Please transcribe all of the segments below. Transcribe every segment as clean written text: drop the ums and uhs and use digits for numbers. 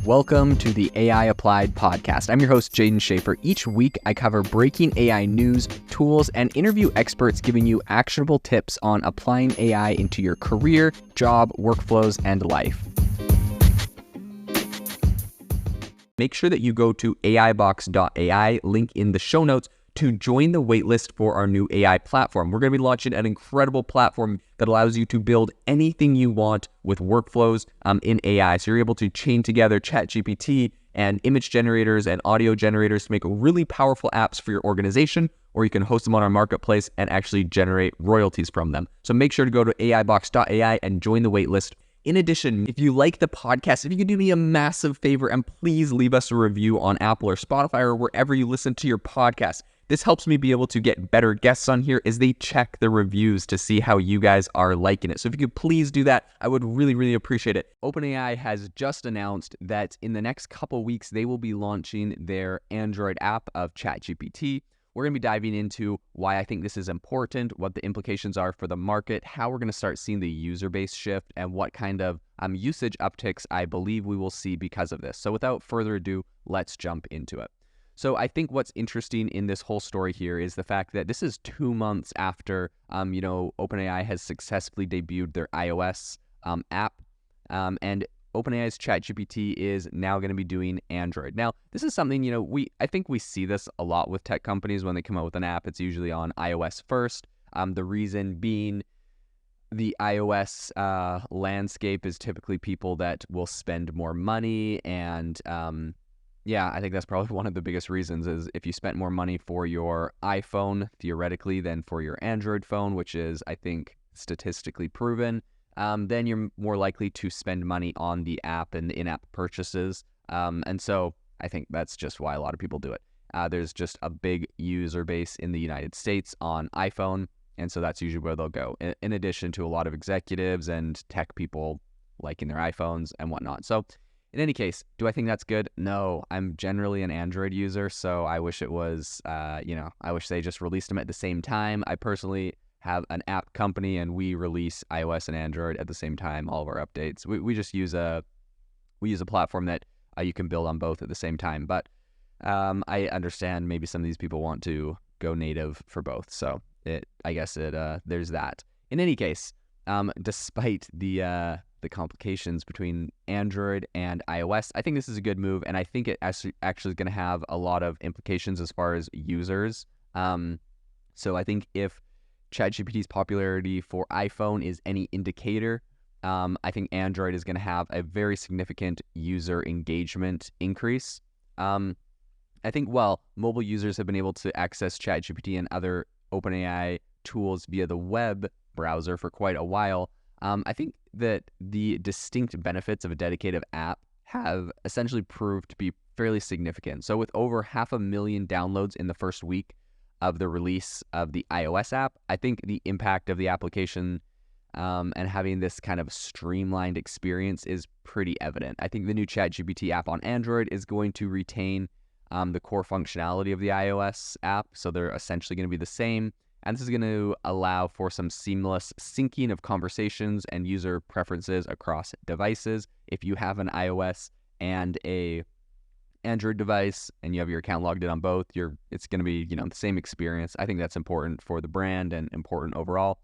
Welcome to the AI Applied podcast. I'm your host, Jaden Schaefer. Each week, I cover breaking AI news, tools, and interview experts giving you actionable tips on applying AI into your career, job, workflows, and life. Make sure that you go to aibox.ai, link in the show notes, to join the waitlist for our new AI platform. We're going to be launching an incredible platform that allows you to build anything you want with workflows in AI. So you're able to chain together ChatGPT and image generators and audio generators to make really powerful apps for your organization, or you can host them on our marketplace and actually generate royalties from them. So make sure to go to aibox.ai and join the waitlist. In addition, if you like the podcast, if you could do me a massive favor and please leave us a review on Apple or Spotify or wherever you listen to your podcast. This helps me be able to get better guests on here as they check the reviews to see how you guys are liking it. So if you could please do that, I would really appreciate it. OpenAI has just announced that in the next couple weeks, they will be launching their Android app of ChatGPT. We're going to be diving into why I think this is important, what the implications are for the market, how we're going to start seeing the user base shift, and what kind of usage upticks I believe we will see because of this. So without further ado, let's jump into it. So I think what's interesting in this whole story here is the fact that this is 2 months after, OpenAI has successfully debuted their iOS app, and OpenAI's ChatGPT is now going to be doing Android. Now, this is something, I think we see this a lot with tech companies when they come out with an app. It's usually on iOS first. The reason being the iOS landscape is typically people that will spend more money and, yeah, I think that's probably one of the biggest reasons is if you spent more money for your iPhone, theoretically, than for your Android phone, which is, I think, statistically proven, then you're more likely to spend money on the app and the in-app purchases. And so I think that's just why a lot of people do it. There's just a big user base in the United States on iPhone, and so that's usually where they'll go, in addition to a lot of executives and tech people liking their iPhones and whatnot. So in any case, do I think that's good? No, I'm generally an Android user, so I wish it was, I wish they just released them at the same time. I personally have an app company, and we release iOS and Android at the same time, all of our updates. We just use a platform that you can build on both at the same time. But I understand maybe some of these people want to go native for both, so there's that. In any case, despite the complications between Android and iOS, I think this is a good move, and I think it actually is going to have a lot of implications as far as users. So I think if ChatGPT's popularity for iPhone is any indicator, I think Android is going to have a very significant user engagement increase. I think while mobile users have been able to access ChatGPT and other OpenAI tools via the web browser for quite a while, I think that the distinct benefits of a dedicated app have essentially proved to be fairly significant. So with over 500,000 downloads in the first week of the release of the iOS app, I think the impact of the application and having this kind of streamlined experience is pretty evident. I think the new ChatGPT app on Android is going to retain the core functionality of the iOS app, so they're essentially going to be the same. And this is going to allow for some seamless syncing of conversations and user preferences across devices. If you have an iOS and a Android device and you have your account logged in on both, it's going to be, the same experience. I think that's important for the brand and important overall.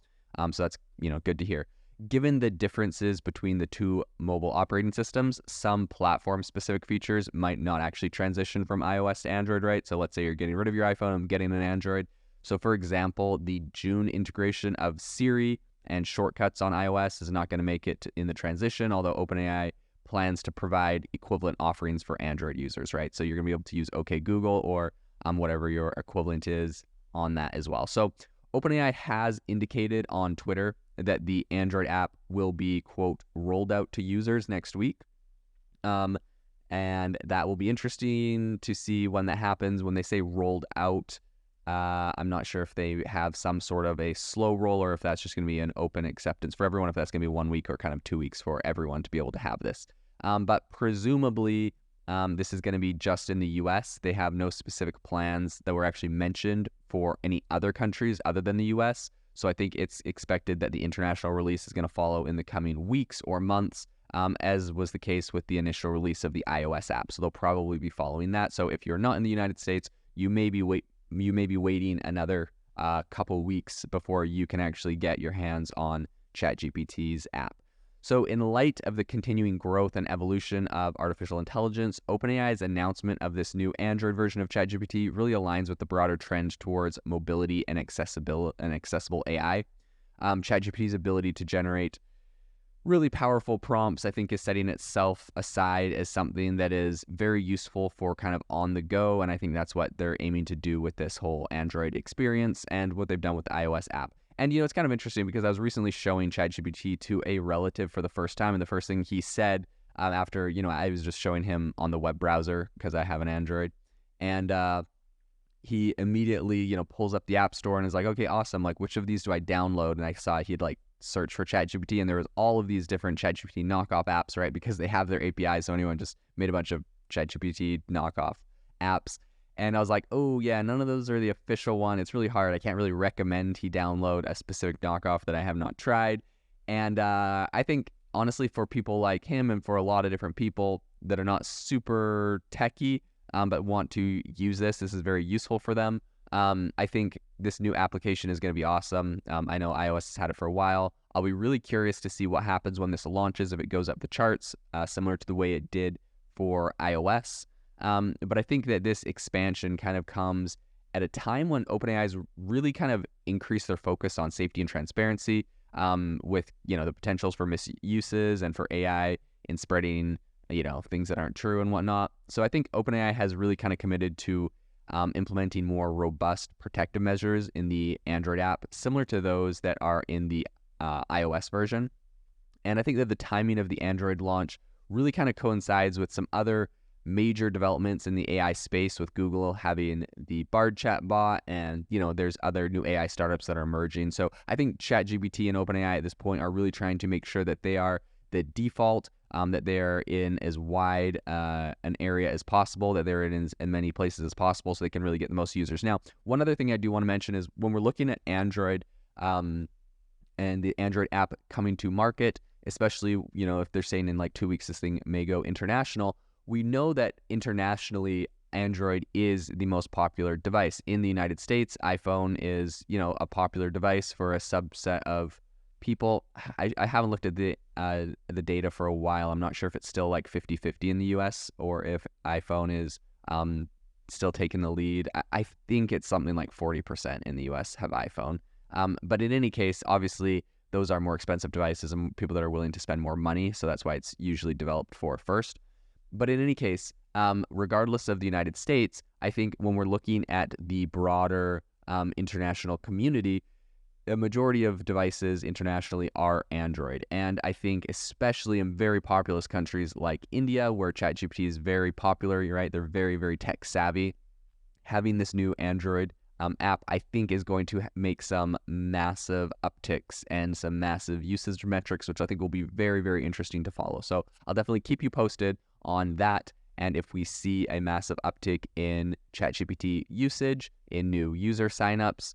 So that's, good to hear. Given the differences between the two mobile operating systems, some platform-specific features might not actually transition from iOS to Android, right? So let's say you're getting rid of your iPhone and getting an Android. So for example, the June integration of Siri and shortcuts on iOS is not going to make it in the transition, although OpenAI plans to provide equivalent offerings for Android users, right? So you're going to be able to use OK Google or whatever your equivalent is on that as well. So OpenAI has indicated on Twitter that the Android app will be, quote, rolled out to users next week. And that will be interesting to see when that happens. When they say rolled out, I'm not sure if they have some sort of a slow roll or if that's just going to be an open acceptance for everyone, if that's going to be 1 week or kind of 2 weeks for everyone to be able to have this. But presumably, this is going to be just in the US. They have no specific plans that were actually mentioned for any other countries other than the US. So I think it's expected that the international release is going to follow in the coming weeks or months. as was the case with the initial release of the iOS app. So they'll probably be following that. So if you're not in the United States, you may be waiting another couple weeks before you can actually get your hands on ChatGPT's app. So in light of the continuing growth and evolution of artificial intelligence, OpenAI's announcement of this new Android version of ChatGPT really aligns with the broader trend towards mobility and accessible AI. ChatGPT's ability to generate really powerful prompts, I think, is setting itself aside as something that is very useful for kind of on the go. And I think that's what they're aiming to do with this whole Android experience and what they've done with the iOS app. And, it's kind of interesting because I was recently showing ChatGPT to a relative for the first time. And the first thing he said after, I was just showing him on the web browser because I have an Android. And he immediately, pulls up the App Store and is like, okay, awesome. Like, which of these do I download? And I saw he'd search for ChatGPT, and there was all of these different ChatGPT knockoff apps, right? Because they have their API. So anyone just made a bunch of ChatGPT knockoff apps. And I was like, oh yeah, none of those are the official one. It's really hard. I can't really recommend he download a specific knockoff that I have not tried. And I think, honestly, for people like him and for a lot of different people that are not super techy, but want to use this is very useful for them. I think this new application is going to be awesome. I know iOS has had it for a while. I'll be really curious to see what happens when this launches, if it goes up the charts, similar to the way it did for iOS. But I think that this expansion kind of comes at a time when OpenAI's really kind of increased their focus on safety and transparency, with, the potentials for misuses and for AI in spreading, things that aren't true and whatnot. So I think OpenAI has really kind of committed to implementing more robust protective measures in the Android app, similar to those that are in the iOS version. And I think that the timing of the Android launch really kind of coincides with some other major developments in the AI space, with Google having the Bard chatbot, and there's other new AI startups that are emerging. So I think ChatGPT and OpenAI at this point are really trying to make sure that they are the default, that they're in as wide an area as possible, that they're in as many places as possible, so they can really get the most users. Now, one other thing I do want to mention is when we're looking at Android and the Android app coming to market, especially if they're saying in 2 weeks this thing may go international, we know that internationally Android is the most popular device. In the United States, iPhone is a popular device for a subset of people. I haven't looked at the data for a while. I'm not sure if it's still 50-50 in the US or if iPhone is still taking the lead. I think it's something like 40% in the US have iPhone. But in any case, obviously, those are more expensive devices and people that are willing to spend more money. So that's why it's usually developed for first. But in any case, regardless of the United States, I think when we're looking at the broader international community, a majority of devices internationally are Android. And I think especially in very populous countries like India, where ChatGPT is very popular, you're right, they're very, very tech savvy. Having this new Android app, I think, is going to make some massive upticks and some massive usage metrics, which I think will be very, very interesting to follow. So I'll definitely keep you posted on that. And if we see a massive uptick in ChatGPT usage, in new user signups,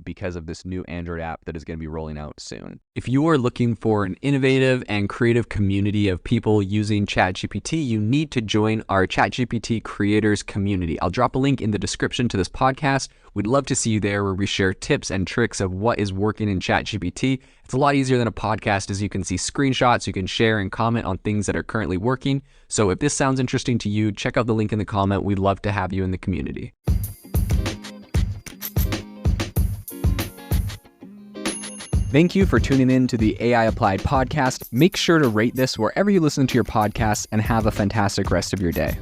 because of this new Android app that is going to be rolling out soon. If you are looking for an innovative and creative community of people using ChatGPT, you need to join our ChatGPT creators community. I'll drop a link in the description to this podcast. We'd love to see you there, where we share tips and tricks of what is working in ChatGPT. It's a lot easier than a podcast, as you can see screenshots, you can share and comment on things that are currently working. So if this sounds interesting to you, check out the link in the comment. We'd love to have you in the community. Thank you for tuning in to the AI Applied podcast. Make sure to rate this wherever you listen to your podcasts, and have a fantastic rest of your day.